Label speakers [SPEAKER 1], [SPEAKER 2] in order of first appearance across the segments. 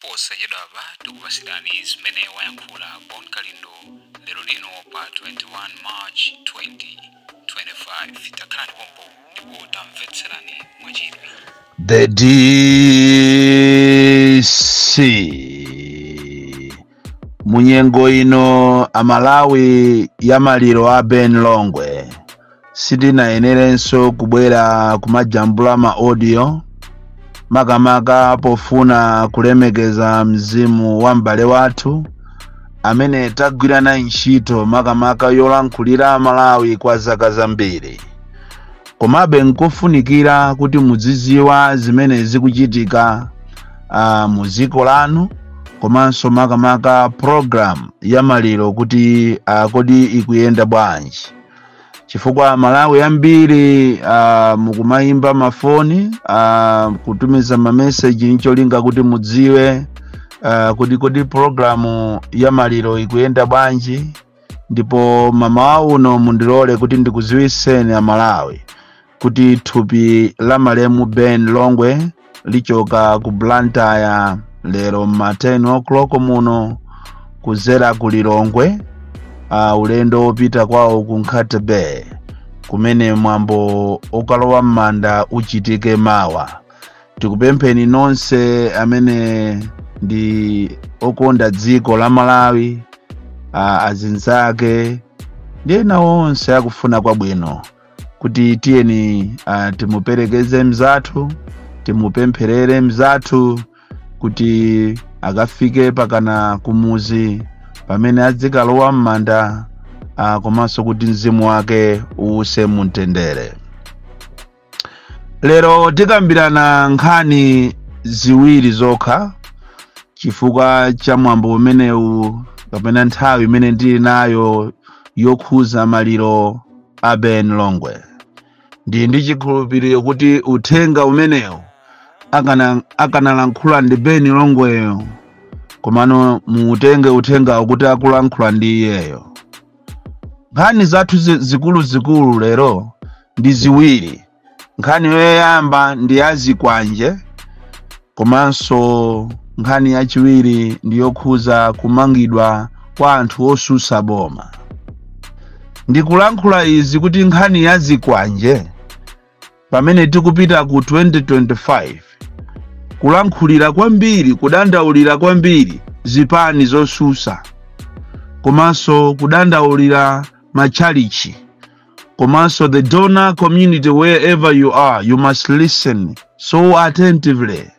[SPEAKER 1] posachedwa pa tikupasirani zimene wayankhula Bon Kalindo lero lino pa 21 March 2025. Takhalani pompo ndipo tamvetserani mwachidwi.
[SPEAKER 2] The DC munyengo ino amalawi ya maliro a Ben Longwe sitinayenerenso kubwera kumajambula ma audio makamaka pofuna kulemekeza mzimu wa m'bale wathu amene tagwirana ntchito makamaka yolankhulira Malawi kwa zaka zambiri. Komabe nkofunikira kuti mudziziwa zimene zikuchitika mu dziko lanu komanso makamaka program ya maliro kuti kodi ikuyenda bwanji. Chifukwa Malawi ambiri mukumayimba mafoni kutumiza ma message nicholinga kuti mudziwe kodi programu ya maliro ikuyenda bwanji, ndipo mama uno mundilole kuti ndikuziwiseni a Malawi kuti thupi la malemu Ben Longwe lichoka ku Blantyre lero ma 10 o'clock muno kuzera ku Lilongwe ulendo opita kwawo ku Nkhata Bay kumene mwambo okalowa m'manda uchitike mawa. Tikupempheni nonse amene ndi okonda dziko la Malawi azinzake ndi ena onse akufuna kwabwino kuti tiyeni timuperekeze mzathu, timupempherere mzathu kuti akafike pakana kumuzi pamene adzikalowa m'manda komanso kuti mzimu wake uwuse mumtendere. Lero tikambirana nkhani ziwiri zokha chifukwa cha mwambo umenewu kapena nthawi imene ndili nayo yokhuza maliro a Ben Longwe. Ndi chikhulupiriro kuti uthenga umenewu akanalankhula ndi Ben Longweyo komano muutenge uthenga kuti akulankhula ndi iyeyo. Nkhani zathu zikulu lero ndi ziwiri. Nkhani yoyamba ndi yazikwanje komanso nkhani yachiwiri ndi yokhuza kumangidwa kwa anthu osusa boma. Ndikulankhula izi kuti nkhani yazikwanje pamene tikupita ku 2025 kulankhulira kwambiri, kudandaulira kwambiri zipani zosusa komanso kudandaulira machalichi komanso the donor community. Wherever you are, you must listen so attentively.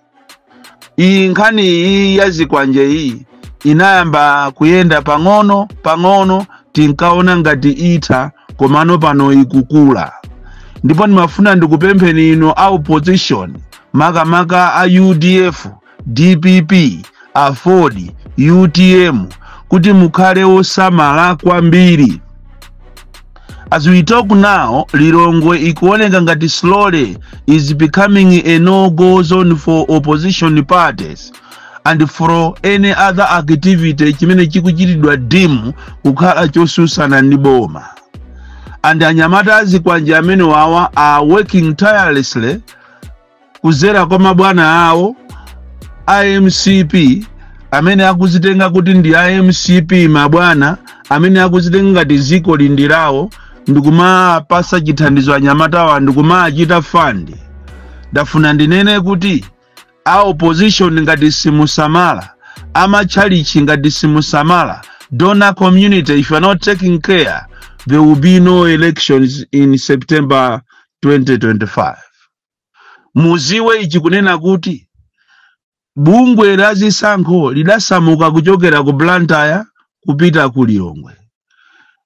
[SPEAKER 2] Iyi nkhani iyi yazikwanje iyi inayamba kuyenda pang'ono tinkaona ngati itha komano pano ikukula. Ndipo ndimafuna ndikupempheni ino a opposition makamaka a UDF, DPP, Afodi, UTM kuti mukhale osamala kwambiri. As we talk now, Lilongwe ikuoneka ngati slowly is becoming a no-go zone for opposition parties and for any other activity chimene chikuchitidwa dimu kukhala chosusana ndi boma. And anyamata azikwanje amene wawa are working tirelessly kuzera kwa mabwana awo IMCP amene akuzitenga kuti ndi IMCP mabwana amene akuzitenga ngati ziko lindirawo ndikumapasa chithandizo anyamata wa ndikumachita fund. Ndafuna ndinene kuti a opposition ngati simusamala, amachalichi ngati simusamala, donor community, if you are not taking care, there will be no elections in September 2025. Muziwe ichi kunena kuti bungwe la zisankho lidasamuka kuchokera ku Blantyre kupita ku Lilongwe.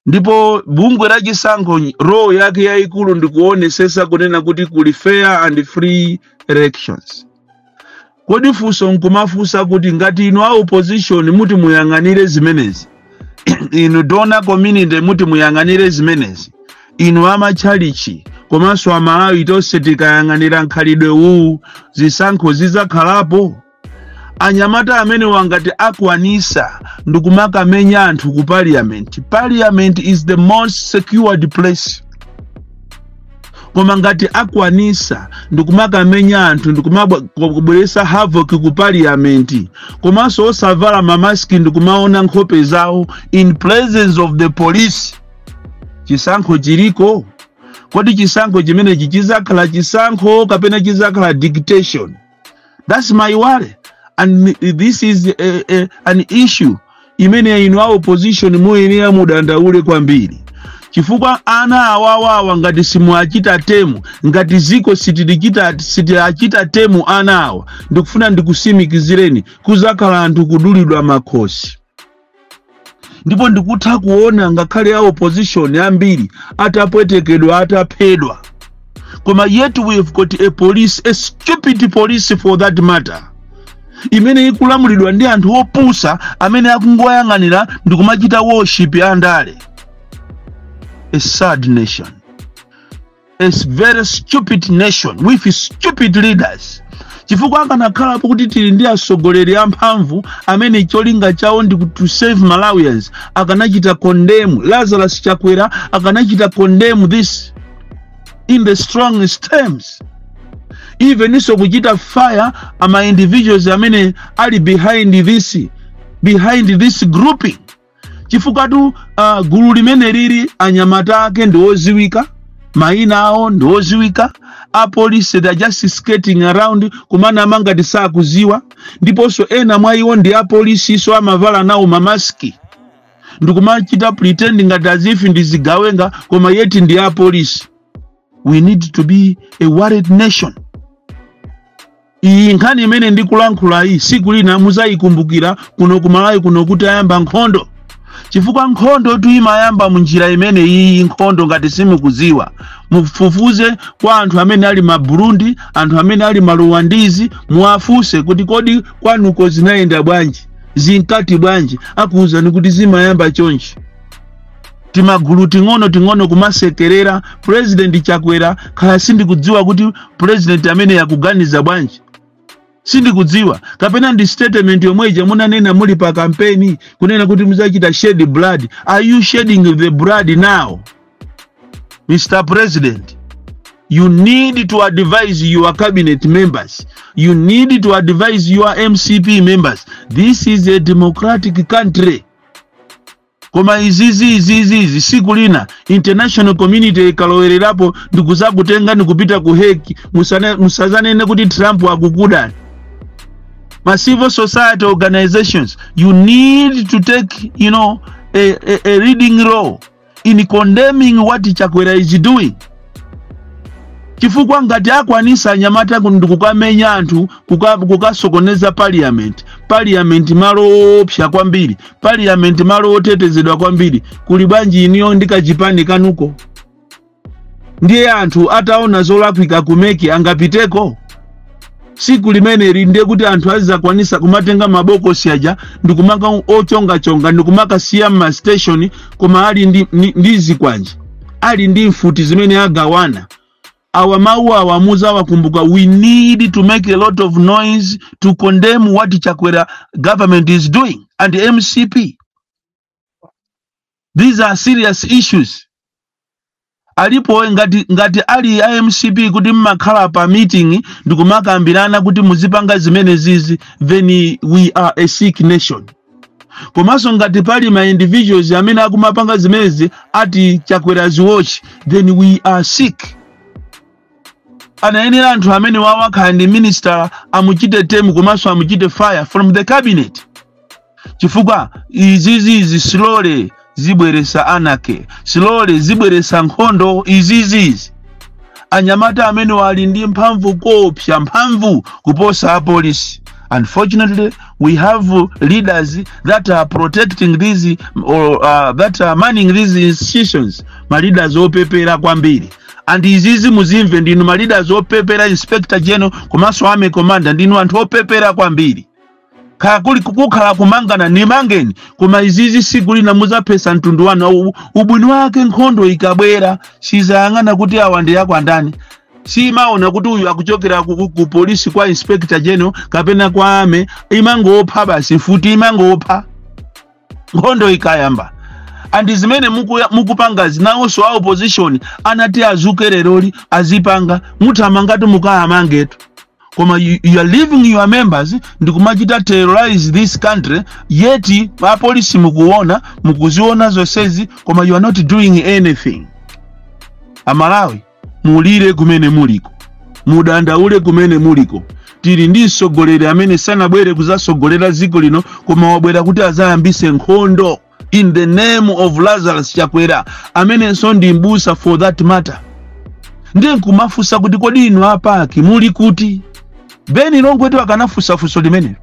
[SPEAKER 2] Ndipo bungwe la chisankho role yake yaikulu ndikuonesesa kunena kuti kuli fair and free elections. Kodi funso nkumafusa kuti ngati inu a opposition muti muyang'anire zimenezi, inu donor community muti muyang'anire zimenezi, inu amachalichi komanso amalawi tonse tikayang'anira nkhalidwe uwu zisankho zizakhalapo? Anyamata amene wangati akwanisa ndikumakamenya anthu ku parliament. Parliament is the most secured place. koma ngati akwanisa ndikumakamenya anthu ndikumabweresa havoc ku parliament komanso osavala mamaski ndikumaona nkhope zawo in presence of the police, chisankho chiliko? Kodi chisankho chimenechi chizakhala chisankho kapena chizakhala dictation? That's my worry, and this is an issue imene inu opposition muyenera mudandaule kwambiri. Chifukwa ana awawa ngati simuachita temu, ngati ziko sitiachita temu ana awa, ndikufuna ndikusimikizireni kuzakhala anthu kudulidwa makhosi. Ndipo ndikutha kuona ngakhale opposition ambiri atapwetekedwa ataphedwa. Koma yet we have got a police, a stupid police for that matter, imene ikulamulidwa ndi anthu opusa amene akungoyang'anira ndikumachita worship ya ndale. A sad nation, a very stupid nation with stupid leaders. Chifukwa akanakhala kuti tili ndi asogoleri amphamvu amene cholinga chawo ndi to save Malawians, akanachita condemn Lazarus Chakwera, akanachita condemn this in the strongest terms. Even iso kuchita fire ama individuals amene ali behind this grouping. Chifukwa tu gulu limene lili anyamata ake ndi oziwika, maina awo ndi oziwika, a police they are just skating around kumana manga tisakuziwa, ndiponso ena mwa iwo ndi a police iso amavala nawo mamaski ndikumachita pretending ngati as if ndizigawenga koma yeti ndi a police. We need to be a worried nation. Iyi nkhani imene ndikulankhula iyi siku lina muzayikumbukira kuno kumalawi kuno kuti ayamba nkhondo. Chifukwa nkhondo tuyimayamba munjira imene iyi nkhondo ngati simukuziwa. Mufufuze kwa anthu amene ali ma Burundi, anthu amene ali ma Rwandizi, muafuse kuti kodi kwanuko zinayenda bwanji, zinkati bwanji, akuuzani kuti zimayamba chonchi. Timagulu ting'ono kumasekerera President Chakwera, kaya sindikudziwa kuti President amene yakuganiza bwanji. Sindikudziwa kapena ndi statement yomweje munanena muli pa campaign kunena kuti muzachita shed blood. Are you shedding the blood now? Mr. President, you need to advise your cabinet members. You need to advise your MCP members. This is a democratic country. Koma izizi siku lina international community ikalowererapo ndikuzakutenga nikupita kuheki musazanene kuti Trump akukudani. Ma civil society organizations, you need to take, a leading role in condemning what Chakwera is doing. Chifukwa ngati akwanisa nyamata kukamenya anthu kukasokoneza parliament malo opsya kwambiri, parliament malo otetezedwa kwambiri, kuli bwanji iniyo ndikachipani kanuko? Ndiye anthu ataona zolakwika kumeki angapiteko? Siku limene linde kuti anthu azakwanisa kumatenga mabokosi aja ndikumaka ochonga ndikumaka siya station koma ali ndizi kwanji, ali ndi mfuti zimene agawana. Our mawu awamuza wakumbuka, we need to make a lot of noise to condemn what Chakwera government is doing and the MCP. These are serious issues. Alipo ngati ali MCP kuti mmakhala pa meeting ndikumaka ambirana kuti muzipanga zimene zizi, then we are a sick nation. Komanso ngati pali ma individuals amene akumapanga zimezi ati Chakwera's watch, then we are sick. Anayenera anthu amene wawakhala ndi minister amuchite temu komanso amuchite fire from the cabinet. Chifukwa izizi slowly zibweresa anake, slowly zibweresa nkhondo izizi. Anyamata amene wali ndi mphamvu kopsya mphamvu kuposa a police. Unfortunately, we have leaders that are protecting these or that are manning these institutions. Ma leaders opepera kwambiri. And izizi muzimve ndinu ma leaders opepera, inspector general komanso army commander ndinu anthu opepera kwambiri. Kaya kukhala kumangana ni mangeni, koma izizi siku lina muzapesa mtundu wanu ubwino wake nkhondo ikabwera sizayang'ana kuti awa ndi yako andani. Si maona kuti uyu akuchokera ku polisi kwa inspector general kapena kwa army, imangopha basi futi imangopha nkhondo ikayamba. and zimene mukupanga zinawonso a opposition anati azuke leroli azipanga mutamangatu mukayamangetu koma you are leaving your members ndikumachita terrorize this country yeti apolisi mukuziona zonsezi koma you are not doing anything. Amalawi mulire kumene muliko mudandaule kumene muliko tili ndi mtsogoleri amene sanabwere kuzasogolera dziko lino koma wabwera kuti azayambise nkhondo in the name of Lazarus Chakwera amene so ndi mbusa for that matter. Ndiye nkumafusa kuti kodi inu apaki muli kuti Beni Longwetu akanafusa fuso limene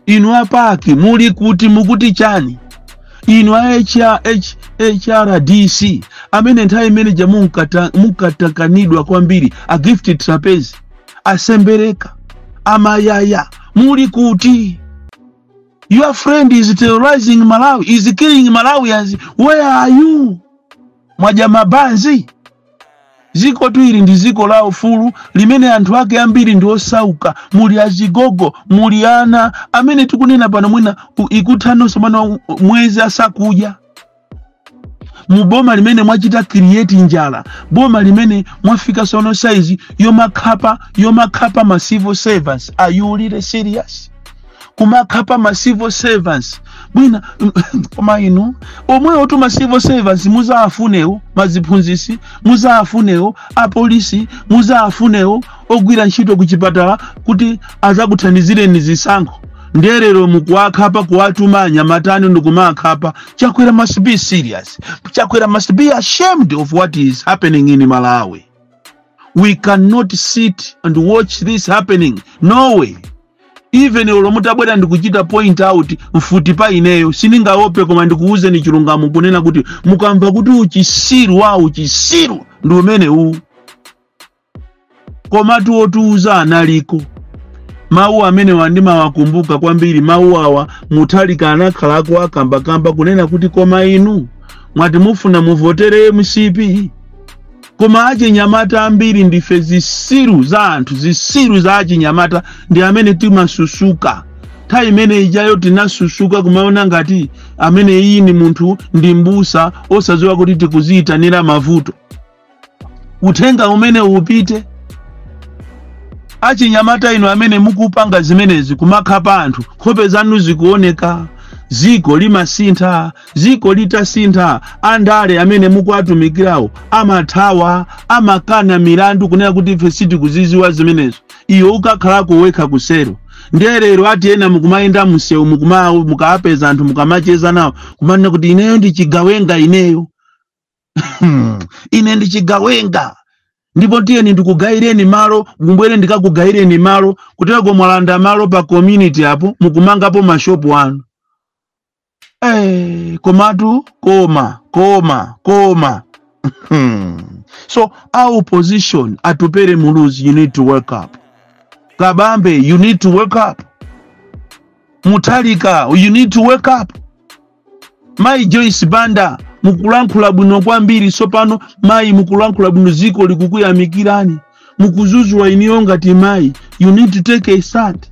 [SPEAKER 2] inu apaki muli kuti mukuti chani inu HRDC amene nthawi manager mukatakanidwa kwambiri a gifted trapeze asembereka amayaya muli kuti your friend is terrorizing Malawi, is killing Malawians. Where are you? Mwajama banzi ziko tu ili ndi ziko la ufulu limene anthu ake ambiri ndi osauka muli azigogo muli ana amene tikunena pano mwina ikuthano somano mwezi asakuja muboma limene mwachita create njala boma limene mwafika sono size yomakhapa ma civil servants. Are you really serious? Kumakhapa ma civil servants mwina koma inu omwe otu ma civil servants muzaafunewo maziphunzisi muzaafunewo apolisi muzaafunewo ogwira ntchito kuchipatala kuti azakuthandizireni zisankho nderero mukuwakhapa kuwatumanya matani ndikumakhapa. Chakwera must be serious. Chakwera must be ashamed of what is happening in Malawi. We cannot sit and watch this happening. No way. Even olomutabwera ndikuchita point out mfuti pa ineyo siningaope koma ndikuuze ni chilungamo kunena kuti mukamva kuti uchisiru ndi umene u koma tuotuuza analiko mawu amene wandima wakumbuka kwambiri mawu awa Mutharika anakhalako akamba kunena kuti koma inu mwati mufuna muvotere MCP koma achinyamata ambiri ndife zisiru za anthu zisiru za achinyamata ndi amene timasusuka nthawi imene ijayo tinasusuka kumaona ngati amene iyi ni munthu ndi mbusa osadziwa kuti tikuziyitanira mavuto. Uthenga umene upite achinyamata ino amene mukupanga zimenezi kumakhapa anthu nkhope zanu zikuoneka ziko limasintha ziko litasintha andale amene mukuatumikirawo amathawa amakana milandu kunena kuti ife sitikuziziwa zimenezo iyo ukakhalako wekha kusero. Nderero ati ena mukumayenda msewu mukaapeza anthu mukamacheza nawo kumanena kuti ineyo ndi chigawenga ineyo ine ndi chigawenga ndipo tiyeni ndikugaireni malo mumbwere ndikakugaireni malo kuteko mwalanda malo pa community apo mukumangapo mashopu anu. Komatu koma so our opposition atupere muluzi, you need to wake up. Kabambe, you need to wake up. Mutharika, you need to wake up. Mai Joyce Banda mukulankhula bwino kwambiri sopano mai mukulankhula bwino ziko likukuyamikirani mukuzuzwa iniyo ngati mai. You need to take a stand.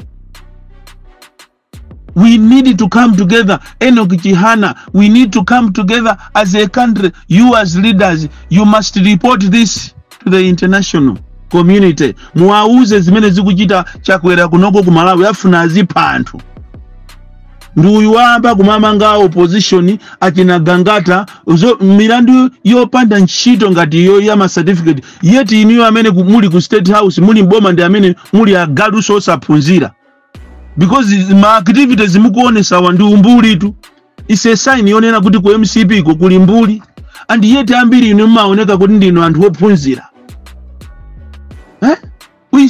[SPEAKER 2] We need to come together. Enoch Chihana, we need to come together as a country. You as leaders, you must report this to the international community. Muauze zimene zikuchita Chakwera kunoko ku Malawi afuna azipa anthu. Nduyu wamba kumamanga opposition achina Gangata milandu yopanda ntchito ngati yo ya ma certificate yeti iniyo amene muli ku State House muli mboma ndi amene muli agalu sosaphunzira. Because ma activities mukuonesa wa ndi umbuli tu. Ise sign yonena kuti ku MCP ko kuli mbuli. And yeti ambiri inu maoneka kuti ndino anthu ophunzira.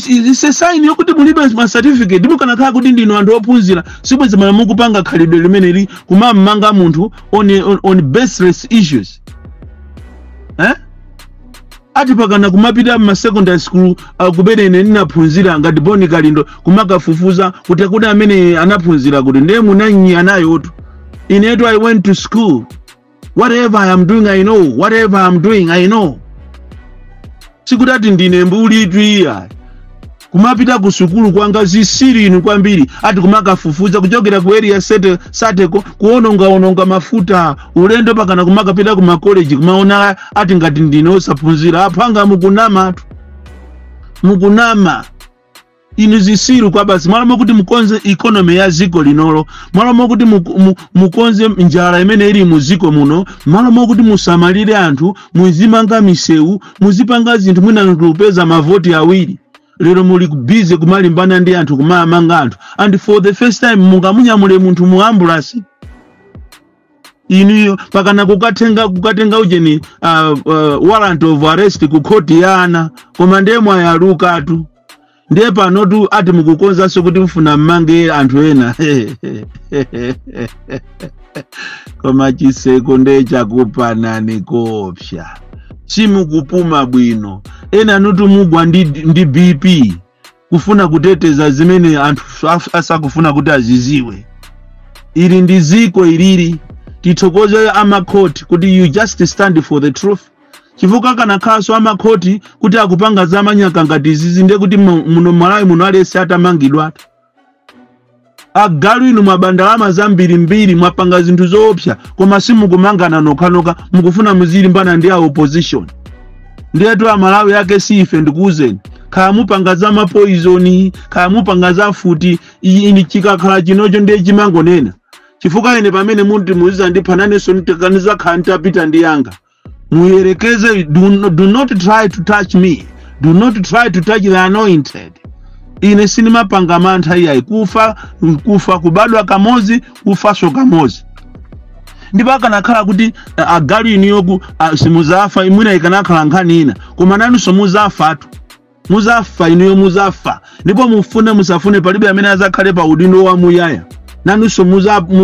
[SPEAKER 2] Ise sign yokuti mulibe ma certificate mukanakhala kuti ndino anthu ophunzira sibweza mala mukupanga khalidwe limene li kumamanga munthu on baseless issues. Ati pakana kumapita ma secondary school kuberene ninaphunzira ngati Boni Kalindo kumakafufuza kuti kuti amene anaphunzira kuti ndiye munanyi anayo tu. Inetu I went to school. Whatever I am doing I know. Whatever I am doing I know. Sikutati ndine mbuli tu iya. kumapita ku sukulu kwanga zisiri inu kwambiri ati kumakafufuza kuchokera ku area sateko kuononga mafuta ulendo pakana kumakapita ku makoleji kumaona ati ngati ndine osaphunzira aphanga mukunama inu zisiru kwa basi mwala kuti mukonze economy ya ziko linolo mwala kuti mukonze njala imene ili mu ziko muno mwala kuti musamalire anthu muzimanga misewu muzipanga zinthu mwina kupeza mavoti awiri lero muli busy kumalimbana ndi anthu kumamanga anthu and for the first time mungamunyamule munthu mu ambulance iniyo pakana kukatenga ujeni warrant of arrest ku court yana koma ndemwe ayalukatu ndiye panotu ati mukukonza so kuti mfuna mmange anthu ena koma chiseko nde chakupanani kopsha simukupuma bwino ena nutu mugwa ndi BP kufuna kuteteza zimene anthu asakufuna kuti aziziwe ili ndi ziko ilili tithokoze amakoti kuti you just stand for the truth chivuka kana khaso amakoti kuti akupanga zamanyaka ngati izizi ndiye kuti muno Malawi muno alesi atamangidwa agalu inu mabandalama zambiri mwapanga zinthu zoopsa koma simukumangana nokhanoka mukufuna muzilimbana ndi opposition ndiye to Malawi yake sife ndikuzeni kaya mupanga za mapoison kaya mupanga za futi ini chikakhala chinocho ndiye chimangonena chifuka ine pamene munthu muziza ndi pananeso ntekaniza khanta pita ndi yanga muyerekeze do not try to touch me do not try to touch the anointed ine sinima panga mantha iyayi kufa kubadwa kamozi kufaso kamozi ndipaka nakhala kuti agalu iniyoku simuzafa imwina ikanakhala nkhani ina koma nanuso muzafa iniyo muzafa ndipo mufune musafune palibe amene azakhale pa udindo wa muyaya nanuso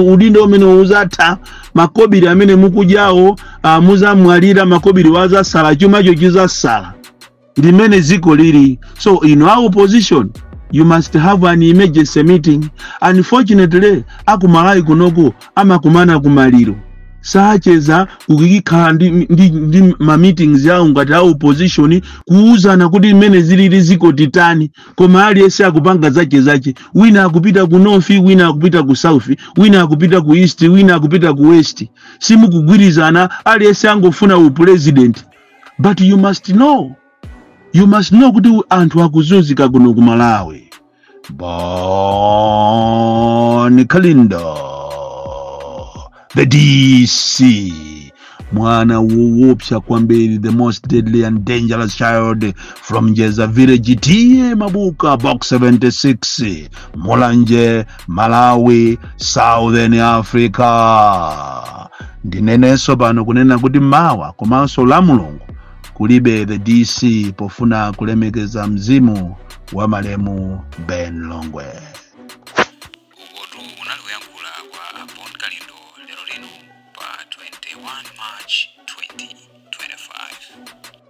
[SPEAKER 2] udindo umene uzatha makobiri amene mukujawo muzamwalira makobiri wazasala chumacho chizasala ndimene ziko lili so in our opposition you must have an emergency meeting unfortunately akumalawi kunoko amakumana kumaliro sacheza kukikhala ndi ma meetings yawo ngati au opposition kuuzana kuti imene zilili ziko titani koma aliyese akupanga zache wina akupita ku north wina akupita ku south wina akupita ku east wina akupita ku west simukugwirizana aliyese angofuna u president but you must know kuti anthu akuzunzika kuno ku Malawi Bon Kalindo the DC mwana woopsa kwambiri the most deadly and dangerous child from Jeza village tiye mabuka box 76 Mulanje Malawi Southern Africa ndineneso pano kunena kuti mawa komanso la Mulungu kulibe the DC pofuna kulemekeza mzimu wa malemu Ben Longwe.
[SPEAKER 1] Ugotu unaloyankhula kwa Bon Kalindo lero lino pa 21 March 2025.